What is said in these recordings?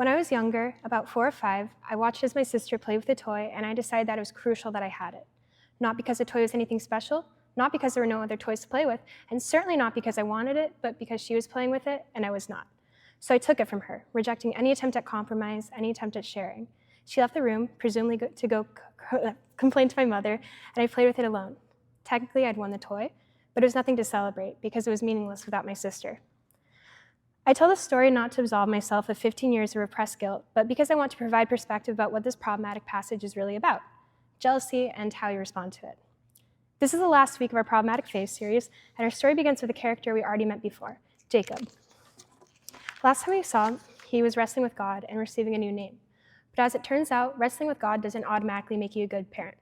When I was younger, about 4 or 5, I watched as my sister played with a toy, and I decided that it was crucial that I had it. Not because the toy was anything special, not because there were no other toys to play with, and certainly not because I wanted it, but because she was playing with it and I was not. So I took it from her, rejecting any attempt at compromise, any attempt at sharing. She left the room, presumably to go complain to my mother, and I played with it alone. Technically, I'd won the toy, but it was nothing to celebrate because it was meaningless without my sister. I tell this story not to absolve myself of 15 years of repressed guilt, but because I want to provide perspective about what this problematic passage is really about, jealousy and how you respond to it. This is the last week of our Problematic Faith series, and our story begins with a character we already met before, Jacob. Last time we saw, he was wrestling with God and receiving a new name. But as it turns out, wrestling with God doesn't automatically make you a good parent.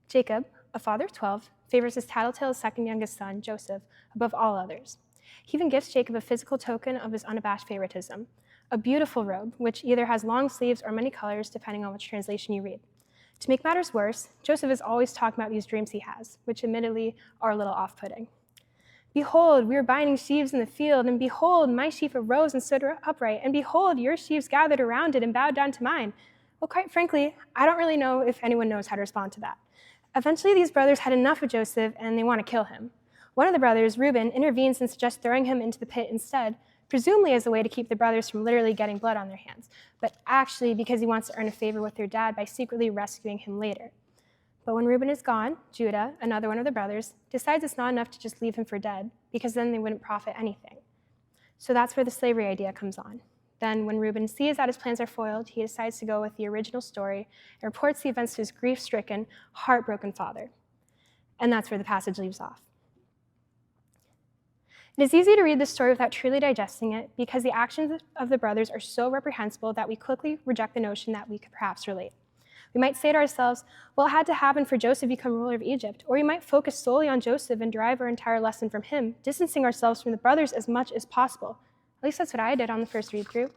Jacob, a father of 12, favors his tattletale second youngest son, Joseph, above all others. He even gives Jacob a physical token of his unabashed favoritism, a beautiful robe, which either has long sleeves or many colors, depending on which translation you read. To make matters worse, Joseph is always talking about these dreams he has, which admittedly are a little off-putting. Behold, we were binding sheaves in the field, and behold, my sheaf arose and stood upright, and behold, your sheaves gathered around it and bowed down to mine. Well, quite frankly, I don't really know if anyone knows how to respond to that. Eventually, these brothers had enough of Joseph, and they want to kill him. One of the brothers, Reuben, intervenes and suggests throwing him into the pit instead, presumably as a way to keep the brothers from literally getting blood on their hands, but actually because he wants to earn a favor with their dad by secretly rescuing him later. But when Reuben is gone, Judah, another one of the brothers, decides it's not enough to just leave him for dead, because then they wouldn't profit anything. So that's where the slavery idea comes on. Then, when Reuben sees that his plans are foiled, he decides to go with the original story and reports the events to his grief-stricken, heartbroken father. And that's where the passage leaves off. It is easy to read this story without truly digesting it because the actions of the brothers are so reprehensible that we quickly reject the notion that we could perhaps relate. We might say to ourselves, well, it had to happen for Joseph to become ruler of Egypt, or we might focus solely on Joseph and derive our entire lesson from him, distancing ourselves from the brothers as much as possible. At least that's what I did on the first read-through.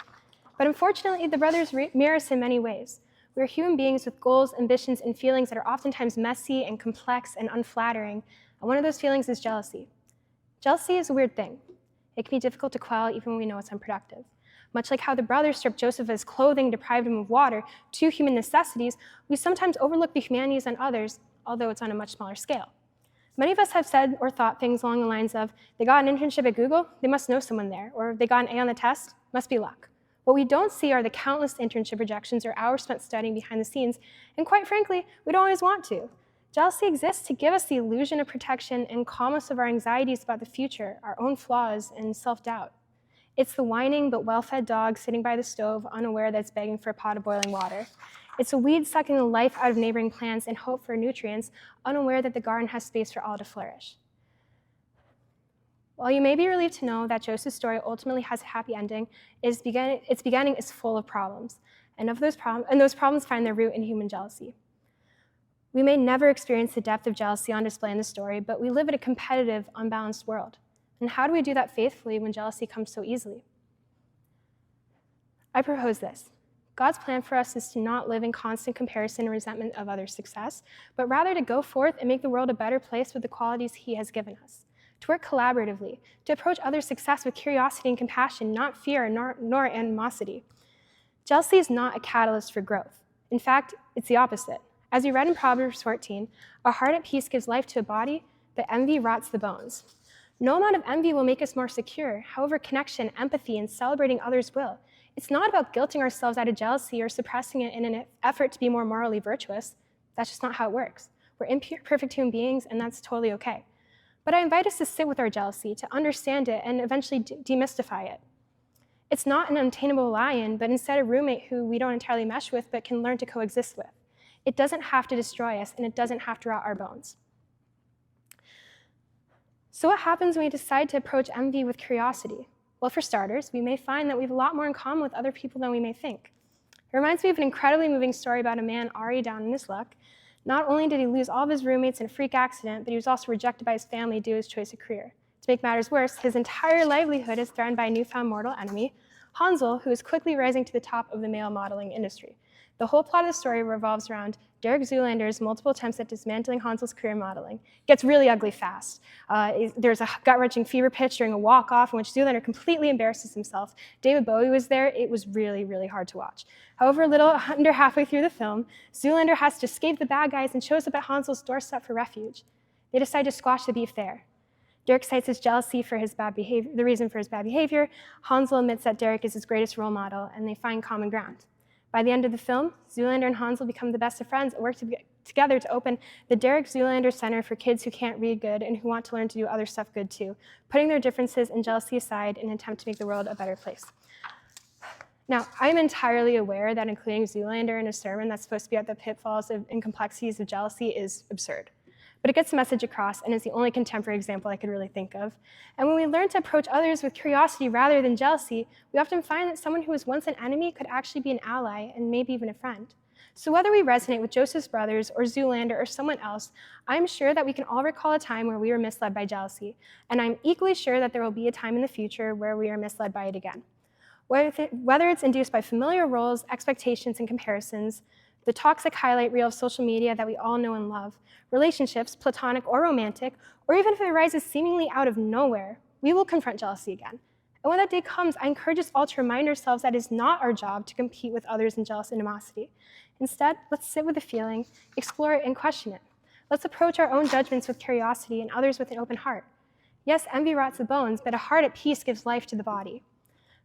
But unfortunately, the brothers mirror us in many ways. We are human beings with goals, ambitions, and feelings that are oftentimes messy and complex and unflattering, and one of those feelings is jealousy. Jealousy is a weird thing. It can be difficult to quell even when we know it's unproductive. Much like how the brothers stripped Joseph of his clothing and deprived him of water, two human necessities, we sometimes overlook the humanities in others, although it's on a much smaller scale. Many of us have said or thought things along the lines of, they got an internship at Google, they must know someone there, or they got an A on the test, must be luck. What we don't see are the countless internship rejections or hours spent studying behind the scenes, and quite frankly, we don't always want to. Jealousy exists to give us the illusion of protection and calm us of our anxieties about the future, our own flaws, and self-doubt. It's the whining but well-fed dog sitting by the stove, unaware that it's begging for a pot of boiling water. It's a weed sucking the life out of neighboring plants in hope for nutrients, unaware that the garden has space for all to flourish. While you may be relieved to know that Joseph's story ultimately has a happy ending, its beginning is full of problems, and those problems find their root in human jealousy. We may never experience the depth of jealousy on display in the story, but we live in a competitive, unbalanced world. And how do we do that faithfully when jealousy comes so easily? I propose this. God's plan for us is to not live in constant comparison and resentment of others' success, but rather to go forth and make the world a better place with the qualities he has given us. To work collaboratively, to approach others' success with curiosity and compassion, not fear nor animosity. Jealousy is not a catalyst for growth. In fact, it's the opposite. As we read in Proverbs 14, a heart at peace gives life to a body, but envy rots the bones. No amount of envy will make us more secure. However, connection, empathy, and celebrating others will. It's not about guilting ourselves out of jealousy or suppressing it in an effort to be more morally virtuous. That's just not how it works. We're imperfect human beings, and that's totally okay. But I invite us to sit with our jealousy, to understand it, and eventually demystify it. It's not an untamable lion, but instead a roommate who we don't entirely mesh with, but can learn to coexist with. It doesn't have to destroy us, and it doesn't have to rot our bones. So what happens when we decide to approach envy with curiosity? Well, for starters, we may find that we have a lot more in common with other people than we may think. It reminds me of an incredibly moving story about a man already down in his luck. Not only did he lose all of his roommates in a freak accident, but he was also rejected by his family due to his choice of career. To make matters worse, his entire livelihood is threatened by a newfound mortal enemy, Hansel, who is quickly rising to the top of the male modeling industry. The whole plot of the story revolves around Derek Zoolander's multiple attempts at dismantling Hansel's career in modeling. It gets really ugly fast. There's a gut-wrenching fever pitch during a walk-off in which Zoolander completely embarrasses himself. David Bowie was there. It was really, really hard to watch. However, a little under halfway through the film, Zoolander has to escape the bad guys and shows up at Hansel's doorstep for refuge. They decide to squash the beef there. Derek cites his jealousy for his bad behavior, the reason for his bad behavior. Hansel admits that Derek is his greatest role model, and they find common ground. By the end of the film, Zoolander and Hansel become the best of friends and work together to open the Derek Zoolander Center for kids who can't read good and who want to learn to do other stuff good too, putting their differences and jealousy aside in an attempt to make the world a better place. Now, I'm entirely aware that including Zoolander in a sermon that's supposed to be about the pitfalls and complexities of jealousy is absurd. But it gets the message across, and is the only contemporary example I could really think of. And when we learn to approach others with curiosity rather than jealousy, we often find that someone who was once an enemy could actually be an ally and maybe even a friend. So whether we resonate with Joseph's brothers or Zoolander or someone else, I'm sure that we can all recall a time where we were misled by jealousy, and I'm equally sure that there will be a time in the future where we are misled by it again. Whether it's induced by familiar roles, expectations, and comparisons, the toxic highlight reel of social media that we all know and love, relationships, platonic or romantic, or even if it arises seemingly out of nowhere, we will confront jealousy again. And when that day comes, I encourage us all to remind ourselves that it is not our job to compete with others in jealous animosity. Instead, let's sit with the feeling, explore it, and question it. Let's approach our own judgments with curiosity and others with an open heart. Yes, envy rots the bones, but a heart at peace gives life to the body.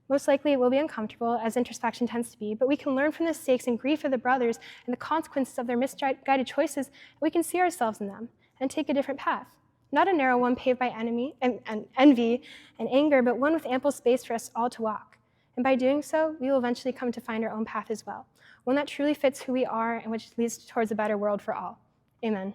Most likely it will be uncomfortable, as introspection tends to be, but we can learn from the mistakes and grief of the brothers and the consequences of their misguided choices, and we can see ourselves in them and take a different path. Not a narrow one paved by envy and anger, but one with ample space for us all to walk. And by doing so, we will eventually come to find our own path as well, one that truly fits who we are and which leads towards a better world for all. Amen.